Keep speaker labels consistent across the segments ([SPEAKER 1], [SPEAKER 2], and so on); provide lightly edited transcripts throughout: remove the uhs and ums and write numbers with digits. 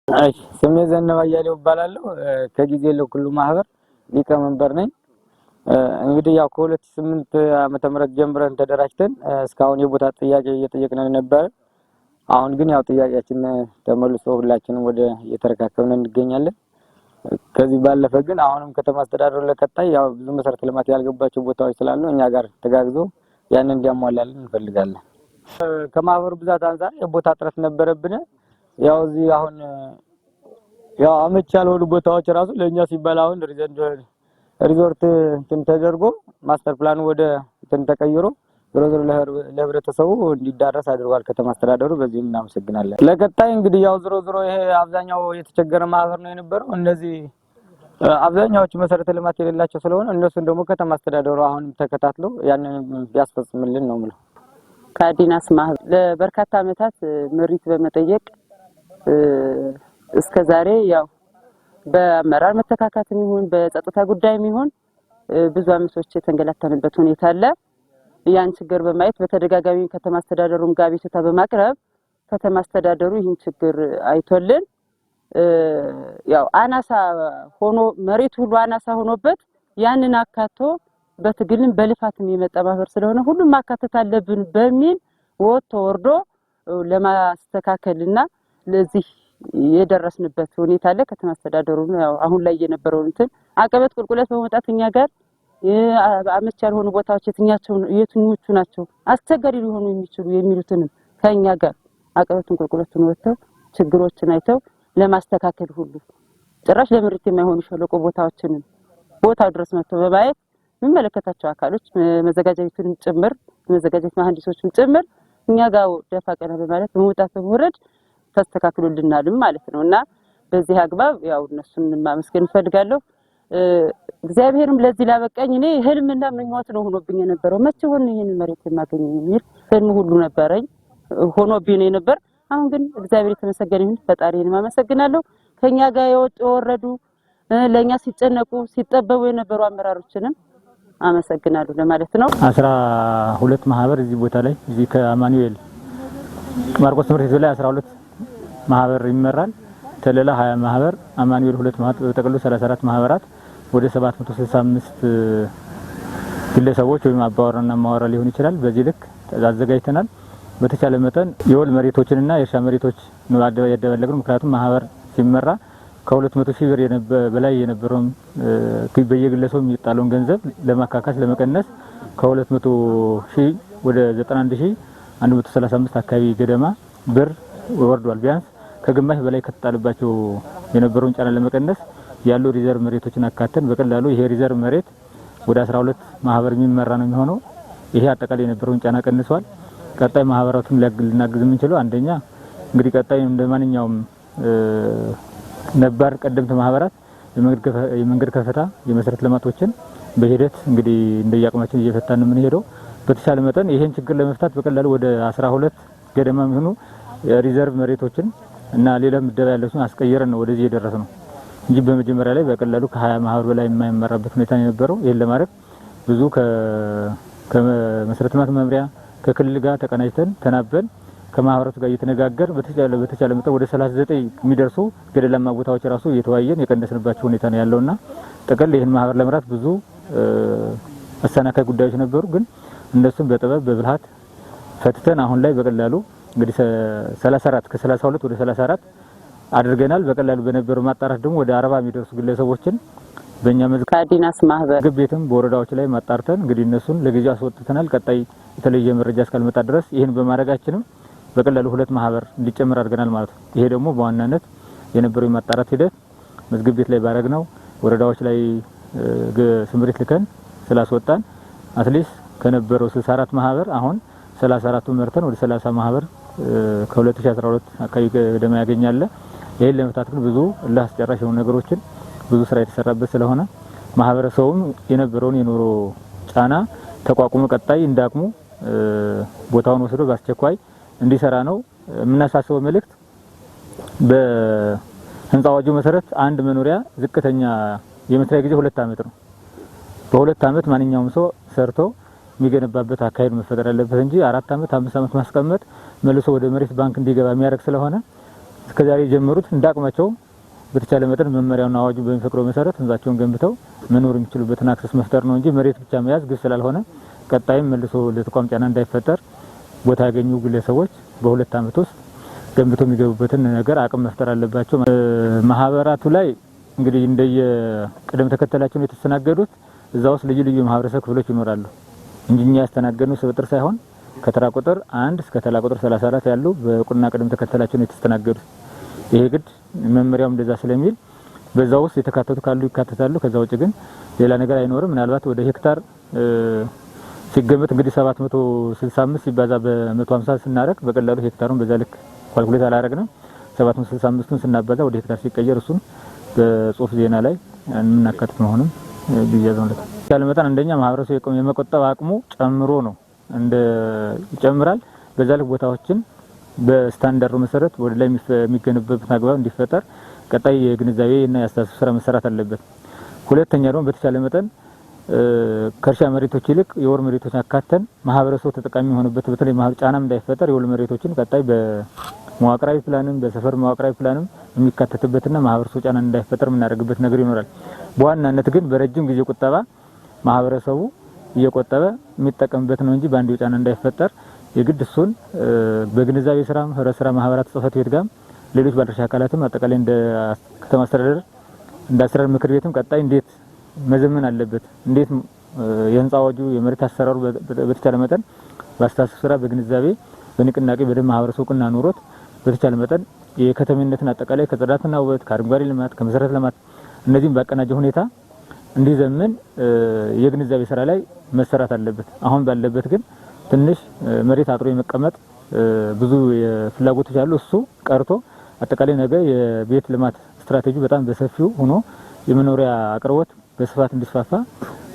[SPEAKER 1] እሺ ስሜ ዘነበ አያሌው እባላለሁ። ከጊዜ ለኩሉ ማህበር ሊቀመንበር ነኝ። እንግዲህ ያው ከ2008 ዓመተ ምህረት ጀምረን ተደራጅተን እስካሁን የቦታ ጥያቄ እየጠየቅን ነበር። አሁን ግን ያው ጥያቄያችን ተመልሶ ሁላችንም ወደ እየተረካከብን እንገኛለን። ከዚህ ባለፈ ግን አሁንም ከተማ አስተዳደሩ ለቀጣይ ያው ብዙ መሰረተ ልማት ያልገባቸው ቦታዎች ስላሉ እኛ ጋር ተጋግዞ ያንን እንዲያሟላልን እንፈልጋለን። ከማህበሩ ብዛት አንፃር የቦታ እጥረት ነበረብን። ያው እዚህ አሁን ያው አመች ያልሆኑ ቦታዎች ራሱ ለኛ ሲባል አሁን ሪዞርት እንትን ተደርጎ ማስተር ፕላኑ ወደ እንትን ተቀይሮ ዞሮ ለህብረተሰቡ እንዲዳረስ አድርጓል ከተማ አስተዳደሩ። በዚህ እናመሰግናለን። ለቀጣይ እንግዲህ ያው ዞሮ ይሄ አብዛኛው የተቸገረ ማህበር ነው የነበረው። እነዚህ አብዛኛዎቹ መሰረተ ልማት የሌላቸው ስለሆነ እነሱን ደግሞ ከተማ አስተዳደሩ አሁንም ተከታትሎ ያንን ቢያስፈጽምልን ነው የምለው።
[SPEAKER 2] ከአዲናስ ማህበር ለበርካታ አመታት ምሪት በመጠየቅ እስከዛሬ ያው በአመራር መተካካትም ይሁን በጸጥታ ጉዳይም ይሁን ብዙ አመቶች የተንገላታንበት ሁኔታ አለ። ያን ችግር በማየት በተደጋጋሚ ከተማ አስተዳደሩን ጋር አቤቱታ በማቅረብ ከተማ አስተዳደሩ ይህን ችግር አይቶልን ያው አናሳ ሆኖ መሬት ሁሉ አናሳ ሆኖበት ያንን አካቶ በትግልም በልፋትም የመጣ ማህበር ስለሆነ ሁሉም ማካተት አለብን በሚል ወጥቶ ወርዶ ለማስተካከልና ለዚህ የደረስንበት ሁኔታ አለ። ከተማ አስተዳደሩ ያው አሁን ላይ የነበረው እንትን አቀበት ቁልቁለት በመውጣት እኛ ጋር አመች ያልሆኑ ቦታዎች የትኞቹ ናቸው አስቸጋሪ ሊሆኑ የሚችሉ የሚሉትንም ከኛ ጋር አቀበቱን ቁልቁለቱን ወጥተው ችግሮችን አይተው ለማስተካከል ሁሉ ጭራሽ ለምርት የማይሆኑ ሸለቆ ቦታዎችንም ቦታው ድረስ መጥተው በማየት የሚመለከታቸው አካሎች መዘጋጃ ቤቱንም ጭምር መዘጋጃት መሐንዲሶችን ጭምር እኛ ጋር ደፋ ቀና በማለት በመውጣት በመውረድ ተስተካክሎልናልም ማለት ነውና በዚህ አግባብ ያው እነሱን ማመስገን ፈልጋለሁ። እግዚአብሔርም ለዚህ ላበቃኝ እኔ ህልምና ምኞት ነው ሆኖብኝ የነበረው መቼ ሆነ ይሄን መሬት የማገኝ የሚል ህልም ሁሉ ነበረኝ ሆኖብኝ ነበር። አሁን ግን እግዚአብሔር የተመሰገነ ይሁን ፈጣሪንም አመሰግናለሁ። ከኛ ጋር የወረዱ ለኛ ሲጨነቁ ሲጠበቡ የነበሩ አመራሮችንም አመሰግናለሁ ለማለት ነው።
[SPEAKER 3] 12 ማህበር እዚህ ቦታ ላይ እዚህ ከአማኑኤል ማርቆስ ትምህርት ቤት ላይ 12 ማህበር ይመራል። ተለላ 20 ማህበር፣ አማኑኤል 2 ማህበር፣ በተቀሉ 34 ማህበራት ወደ 765 ግለሰቦች ወይም አባወራና ማወራ ሊሆን ይችላል። በዚህ ልክ አዘጋጅተናል። በተቻለ መጠን የወል መሬቶችንና የእርሻ መሬቶች ነው ያደበለቅነው። ምክንያቱም ማህበር ሲመራ ከ200,000 ብር በላይ የነበረው በየግለሰቡ የሚጣለውን ገንዘብ ለማካካስ ለመቀነስ ከ200,000 ወደ 91,135 አካባቢ ገደማ ብር ወርዷል። ቢያንስ ከግማሽ በላይ ከተጣለባቸው የነበረውን ጫና ለመቀነስ ያሉ ሪዘርቭ መሬቶችን አካተን በቀላሉ ይሄ ሪዘርቭ መሬት ወደ 12 ማህበር የሚመራ ነው የሚሆነው። ይሄ አጠቃላይ የነበረውን ጫና ቀንሷል። ቀጣይ ማህበራቱን ልናግዝ የምንችለው አንደኛ እንግዲህ ቀጣይ እንደማንኛውም ነባር ቀደምት ማህበራት የመንገድ ከፈታ የመሰረት ልማቶችን በሂደት እንግዲህ እንደያቅማችን እየፈታን ምን ሄደው በተቻለ መጠን ይሄን ችግር ለመፍታት በቀላሉ ወደ 12 ገደማ የሚሆኑ ሪዘርቭ መሬቶችን እና ሌላ ምደባ ያለውን አስቀየረን ነው ወደዚህ የደረስነው እንጂ በመጀመሪያ ላይ በቀላሉ ከ20 ማህበር በላይ የማይመራበት ሁኔታ የነበረው። ይሄን ለማድረግ ብዙ ከመሰረት ልማት መምሪያ ከክልል ጋር ተቀናጅተን ተናበን ከማህበራቱ ጋር እየተነጋገር በተቻለ መጠን ወደ 39 የሚደርሱ ገደላማ ቦታዎች ራሱ እየተዋየን የቀነስንባቸው ሁኔታ ነው ያለውና ጠቅል ይሄን ማህበር ለመራት ብዙ አሰናካይ ጉዳዮች ነበሩ። ግን እነሱም በጥበብ በብልሃት ፈትተን አሁን ላይ በቀላሉ እንግዲህ 34 ከ32 ወደ 34 አድርገናል። በቀላሉ በነበረው ማጣራት ደግሞ ወደ 40 የሚደርሱ ግለሰቦችን በእኛ
[SPEAKER 2] ከአዲናስ ማህበር
[SPEAKER 3] ግቤትም በወረዳዎች ላይ ማጣርተን እንግዲህ እነሱን ለጊዜው አስወጥተናል። ቀጣይ የተለየ መረጃ እስካልመጣ ድረስ ይሄን በማድረጋችንም በቀላሉ 2 ማህበር እንዲጨምር አድርገናል ማለት ነው። ይሄ ደግሞ በዋናነት የነበረው የማጣራት ሂደት መዝግብ ቤት ላይ ባረግነው ወረዳዎች ላይ ስምሪት ልከን ስላስወጣን አትሊስት ከነበረው 64 ማህበር አሁን 34ቱን መርተን ወደ 30 ማህበር ከ2012 አካባቢ ገደማ ያገኛል። ይሄን ለመፍታት ግን ብዙ ለአስጨራሽ የሆኑ ነገሮችን ብዙ ስራ የተሰራበት ስለሆነ ማህበረሰቡም የነበረውን የኑሮ ጫና ተቋቁሞ ቀጣይ እንዳቅሙ ቦታውን ወስዶ በአስቸኳይ እንዲሰራ ነው የምናሳስበው መልእክት። በህንጻ አዋጁ መሰረት አንድ መኖሪያ ዝቅተኛ የመስሪያ ጊዜ 2 አመት ነው። በ2 አመት ማንኛውም ሰው ሰርቶ የሚገነባበት አካሄድ መፈጠር ያለበት እንጂ 4 አመት 5 አመት ማስቀመጥ መልሶ ወደ መሬት ባንክ እንዲገባ የሚያደርግ ስለሆነ እስከዛሬ የጀመሩት እንዳቅማቸው በተቻለ መጠን መመሪያውና አዋጁ በሚፈቅደው መሰረት ህንጻቸውን ገንብተው መኖር የሚችሉበትን አክሰስ መፍጠር ነው እንጂ መሬት ብቻ መያዝ ግብ ስላልሆነ ቀጣይም መልሶ ለተቋም ጫና እንዳይፈጠር ቦታ ያገኙ ግለሰቦች በ2 አመት ውስጥ ገንብተው የሚገቡበትን ነገር አቅም መፍጠር አለባቸው። ማህበራቱ ላይ እንግዲህ እንደየ ቅደም ተከተላቸው የተስተናገዱት እዛ ውስጥ ልዩ ልዩ ማህበረሰብ ክፍሎች ይኖራሉ እንጂ እኛ ያስተናገድነው ስብጥር ሳይሆን ከተራ ቁጥር 1 እስከ ተራ ቁጥር 34 ያሉ በቁና ቅደም ተከተላቸው የተስተናገዱት። ይሄ ግድ መመሪያው እንደዛ ስለሚል በዛ ውስጥ የተካተቱ ካሉ ይካተታሉ። ከዛ ውጭ ግን ሌላ ነገር አይኖርም። ምናልባት ወደ ሄክታር ሲገመት እንግዲህ 765 ሲባዛ በ150 ስናረግ በቀላሉ ሄክታሩን በዛ ልክ ካልኩሌት አላረግንም። 765ን ስናባዛ ወደ ሄክታር ሲቀየር እሱን በጽሁፍ ዜና ላይ እናካትት መሆኑን ቢያዘውለት ያለ መጠን እንደኛ ማህበረሰቡ የመቆጠብ አቅሙ ጨምሮ ነው ይጨምራል። በዛ ልክ ቦታዎችን በስታንዳርዱ መሰረት ወደ ላይ የሚገነቡበት አግባብ እንዲፈጠር ቀጣይ የግንዛቤ እና የአስተሳሰብ ስራ መሰራት አለበት። ሁለተኛ ደግሞ በተቻለ መጠን ከእርሻ መሬቶች ይልቅ የወር መሬቶችን አካተን ማህበረሰቡ ተጠቃሚ የሆነበት በተለይ ጫናም እንዳይፈጠር የወር መሬቶችን ቀጣይ በመዋቅራዊ ፕላንም በሰፈር መዋቅራዊ ፕላንም የሚካተትበትና ማህበረሰቡ ጫና እንዳይፈጠር የምናደርግበት ነገር ይኖራል። በዋናነት ግን በረጅም ጊዜ ቁጠባ ማህበረሰቡ እየቆጠበ የሚጠቀምበት ነው እንጂ በአንድ ጫና እንዳይፈጠር የግድ እሱን በግንዛቤ ስራ ህብረት ስራ ማህበራት ጽህፈት ቤት ጋር ሌሎች ባለድርሻ አካላትም አጠቃላይ እንደ ከተማ አስተዳደር እንደ አስተዳደር ምክር ቤትም ቀጣይ እንዴት መዘመን አለበት፣ እንዴት የህንጻ አዋጁ የመሬት አሰራሩ በተቻለ መጠን በአስተሳሰብ ስራ በግንዛቤ በንቅናቄ በደም ማህበረሰቡ ቁና ኑሮት በተቻለ መጠን የከተሜነትን አጠቃላይ ከጽዳትና ውበት ከአረንጓዴ ልማት ከመሰረተ ልማት እነዚህም ባቀናጀ ሁኔታ እንዲዘምን የግንዛቤ ስራ ላይ መሰራት አለበት። አሁን ባለበት ግን ትንሽ መሬት አጥሮ የመቀመጥ ብዙ ፍላጎቶች አሉ። እሱ ቀርቶ አጠቃላይ ነገ የቤት ልማት ስትራቴጂ በጣም በሰፊው ሆኖ የመኖሪያ አቅርቦት በስፋት እንዲስፋፋ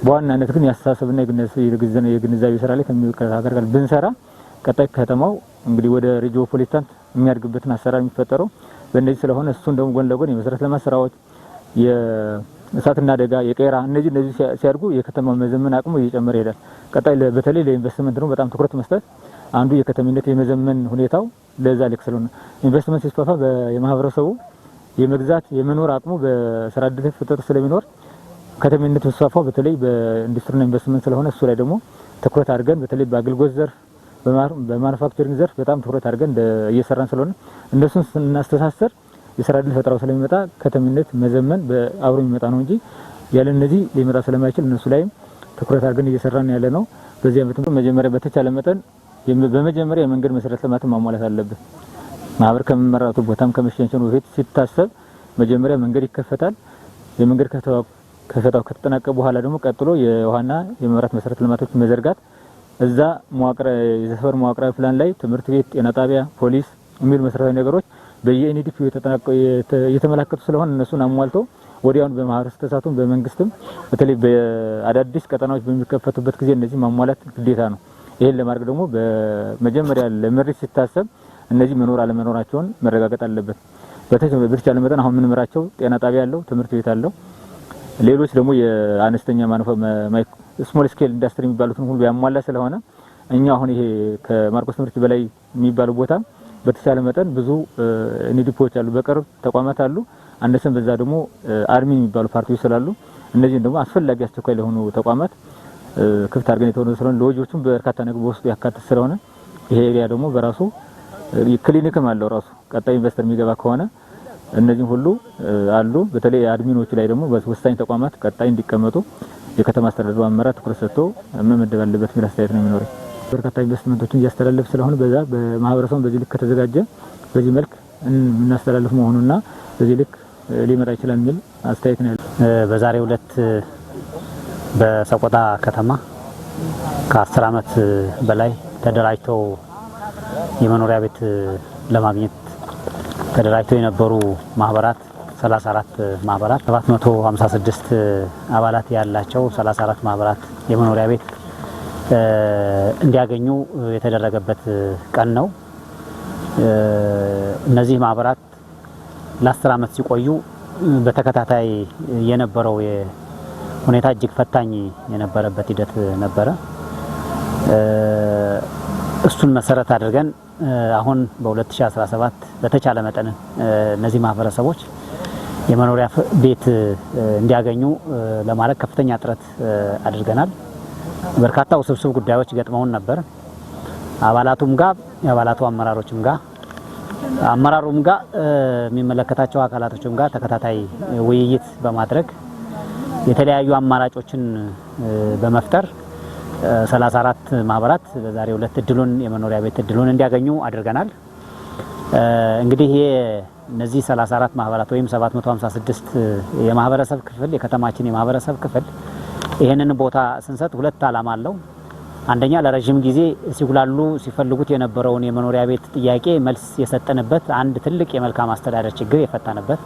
[SPEAKER 3] በዋናነት ግን ያስተሳሰብና የግንዛቤ ስራ ላይ ከሚከታተል ጋር ብንሰራ ቀጣይ ከተማው እንግዲህ ወደ ሬጂዮፖሊታን የሚያድግበትን አሰራር የሚፈጠረው በእነዚህ ስለሆነ እሱን ደግሞ ጎን ለጎን የመሰረተ ልማት ስራዎች የእሳትና አደጋ የቀራ እነዚህ ሲያድጉ የከተማው መዘመን አቅሙ እየጨመረ ይሄዳል። ቀጣይ በተለይ ለኢንቨስትመንት ነው በጣም ትኩረት መስጠት አንዱ የከተሜነት የመዘመን ሁኔታው ለዛ ልክ ስለሆነ ኢንቨስትመንት ሲስፋፋ የማህበረሰቡ የመግዛት የመኖር አቅሙ በስራ ዕድል ፍጠር ስለሚኖር ከተሜነት ተስፋፋው በተለይ በኢንዱስትሪና ኢንቨስትመንት ስለሆነ እሱ ላይ ደግሞ ትኩረት አድርገን በተለይ በአገልግሎት ዘርፍ በማኑፋክቸሪንግ ዘርፍ በጣም ትኩረት አድርገን እየሰራን ስለሆነ እነሱን ስናስተሳሰር የስራ ዕድል ፈጠራው ስለሚመጣ ከተሜነት መዘመን በአብሮ የሚመጣ ነው እንጂ ያለ እነዚህ ሊመጣ ስለማይችል እነሱ ላይም ትኩረት አድርገን እየሰራን ያለ ነው። በዚህ አመት መጀመሪያ በተቻለ መጠን በመጀመሪያ የመንገድ መሰረተ ልማት ማሟላት አለበት። ማህበር ከመመራቱ ቦታም ከመሸንሸኑ በፊት ሲታሰብ መጀመሪያ መንገድ ይከፈታል። የመንገድ ከፈታው ከተጠናቀቀ በኋላ ደግሞ ቀጥሎ የውሃና የመብራት መሰረተ ልማቶች መዘርጋት እዛ የሰፈር መዋቅራዊ ፕላን ላይ ትምህርት ቤት፣ ጤና ጣቢያ፣ ፖሊስ የሚሉ መሰረታዊ ነገሮች በየኤንዲፒ የተመላከቱ ስለሆነ እነሱን አሟልቶ ወዲያውኑ በማህበረሰብ ተሳትፎ በመንግስትም በተለይ በአዳዲስ ቀጠናዎች በሚከፈቱበት ጊዜ እነዚህ ማሟላት ግዴታ ነው። ይሄን ለማድረግ ደግሞ በመጀመሪያ ለመሬት ሲታሰብ እነዚህ መኖር አለመኖራቸውን መረጋገጥ አለበት። በተቻለ መጠን አሁን ምንመራቸው ጤና ጣቢያ አለው፣ ትምህርት ቤት አለው። ሌሎች ደግሞ የአነስተኛ ስሞል ስኬል ኢንዱስትሪ የሚባሉትን ሁሉ ያሟላ ስለሆነ እኛ አሁን ይሄ ከማርቆስ ትምህርት በላይ የሚባለው ቦታ በተቻለ መጠን ብዙ ኒዲፖች አሉ፣ በቅርብ ተቋማት አሉ። አንደሰን በዛ ደግሞ አርሚ የሚባሉ ፓርቲዎች ስላሉ እነዚህን ደግሞ አስፈላጊ አስቸኳይ ለሆኑ ተቋማት ክፍት አድርገን የተወሰነ ስለሆነ ለወጆቹም በርካታ ነገር በውስጡ ያካትት ስለሆነ ይሄ ኤሪያ ደግሞ በራሱ ክሊኒክም አለው ራሱ ቀጣይ ኢንቨስተር የሚገባ ከሆነ እነዚህ ሁሉ አሉ። በተለይ አድሚኖቹ ላይ ደግሞ ወሳኝ ተቋማት ቀጣይ እንዲቀመጡ የከተማ አስተዳደሩ አመራር ትኩረት ሰጥቶ መመደብ አለበት የሚል አስተያየት ነው የሚኖረኝ። በርካታ ኢንቨስትመንቶችን እያስተላለፍ ስለሆነ በዛ በማህበረሰቡ በዚህ ልክ ከተዘጋጀ በዚህ መልክ እናስተላልፍ መሆኑና በዚህ ልክ ሊመጣ ይችላል የሚል አስተያየት ነው ያለው።
[SPEAKER 4] በዛሬው ዕለት በሰቆጣ ከተማ ከ10 አመት በላይ ተደራጅተው የመኖሪያ ቤት ለማግኘት ተደራጅተው የነበሩ ማህበራት 34 ማህበራት 756 አባላት ያላቸው 34 ማህበራት የመኖሪያ ቤት እንዲያገኙ የተደረገበት ቀን ነው። እነዚህ ማህበራት ለ10 አመት ሲቆዩ በተከታታይ የነበረው ሁኔታ እጅግ ፈታኝ የነበረበት ሂደት ነበረ። እሱን መሰረት አድርገን አሁን በ2017 በተቻለ መጠን እነዚህ ማህበረሰቦች የመኖሪያ ቤት እንዲያገኙ ለማድረግ ከፍተኛ ጥረት አድርገናል። በርካታ ውስብስብ ጉዳዮች ገጥመውን ነበር። አባላቱም ጋር የአባላቱ አመራሮችም ጋር አመራሩም ጋር የሚመለከታቸው አካላቶችም ጋር ተከታታይ ውይይት በማድረግ የተለያዩ አማራጮችን በመፍጠር 34 ማህበራት በዛሬው ዕለት እድሉን የመኖሪያ ቤት እድሉን እንዲያገኙ አድርገናል። እንግዲህ እነዚህ 34 ማህበራት ወይም 756 የማህበረሰብ ክፍል የከተማችን የማህበረሰብ ክፍል ይሄንን ቦታ ስንሰጥ ሁለት ዓላማ አለው። አንደኛ ለረጅም ጊዜ ሲጉላሉ ሲፈልጉት የነበረውን የመኖሪያ ቤት ጥያቄ መልስ የሰጠንበት አንድ ትልቅ የመልካም አስተዳደር ችግር የፈታንበት፣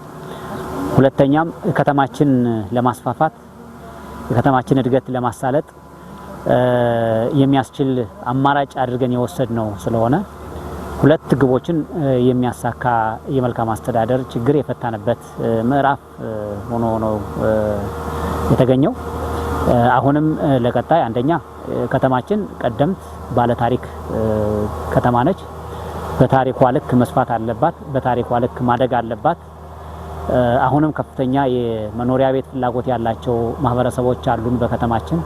[SPEAKER 4] ሁለተኛም ከተማችን ለማስፋፋት የከተማችን እድገት ለማሳለጥ የሚያስችል አማራጭ አድርገን የወሰድነው ስለሆነ ሁለት ግቦችን የሚያሳካ የመልካም አስተዳደር ችግር የፈታንበት ምዕራፍ ሆኖ ነው የተገኘው። አሁንም ለቀጣይ አንደኛ ከተማችን ቀደምት ባለ ታሪክ ከተማ ነች። በታሪኳ ልክ መስፋት አለባት። በታሪኳ ልክ ማደግ አለባት። አሁንም ከፍተኛ የመኖሪያ ቤት ፍላጎት ያላቸው ማህበረሰቦች አሉን በከተማችን።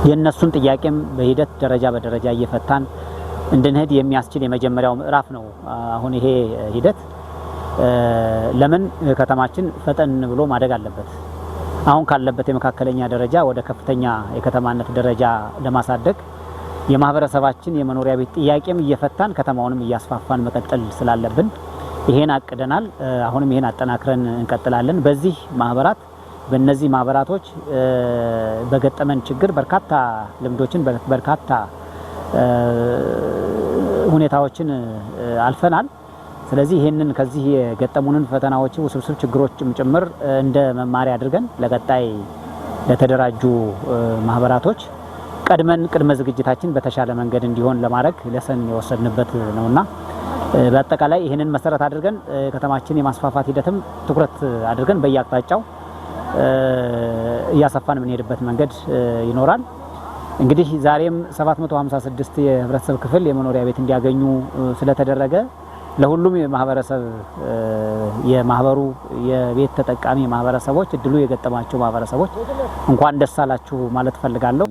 [SPEAKER 4] የነሱን ጥያቄም በሂደት ደረጃ በደረጃ እየፈታን እንድንሄድ የሚያስችል የመጀመሪያው ምዕራፍ ነው አሁን ይሄ ሂደት። ለምን ከተማችን ፈጠን ብሎ ማደግ አለበት። አሁን ካለበት የመካከለኛ ደረጃ ወደ ከፍተኛ የከተማነት ደረጃ ለማሳደግ የማህበረሰባችን የመኖሪያ ቤት ጥያቄም እየፈታን ከተማውንም እያስፋፋን መቀጠል ስላለብን ይሄን አቅደናል። አሁንም ይሄን አጠናክረን እንቀጥላለን። በዚህ ማህበራት በእነዚህ ማህበራቶች በገጠመን ችግር በርካታ ልምዶችን በርካታ ሁኔታዎችን አልፈናል። ስለዚህ ይሄንን ከዚህ የገጠሙንን ፈተናዎች ውስብስብ ችግሮች ጭምር እንደ መማሪያ አድርገን ለቀጣይ ለተደራጁ ማህበራቶች ቀድመን ቅድመ ዝግጅታችን በተሻለ መንገድ እንዲሆን ለማድረግ ለሰን የወሰድንበት ነውና በአጠቃላይ ይሄንን መሰረት አድርገን ከተማችን የማስፋፋት ሂደትም ትኩረት አድርገን በየአቅጣጫው እያሰፋን የምንሄድበት መንገድ ይኖራል። እንግዲህ ዛሬም 756 የህብረተሰብ ክፍል የመኖሪያ ቤት እንዲያገኙ ስለተደረገ ለሁሉም የማህበረሰብ የማህበሩ የቤት ተጠቃሚ ማህበረሰቦች እድሉ የገጠማቸው ማህበረሰቦች እንኳን ደስ አላችሁ ማለት ፈልጋለሁ።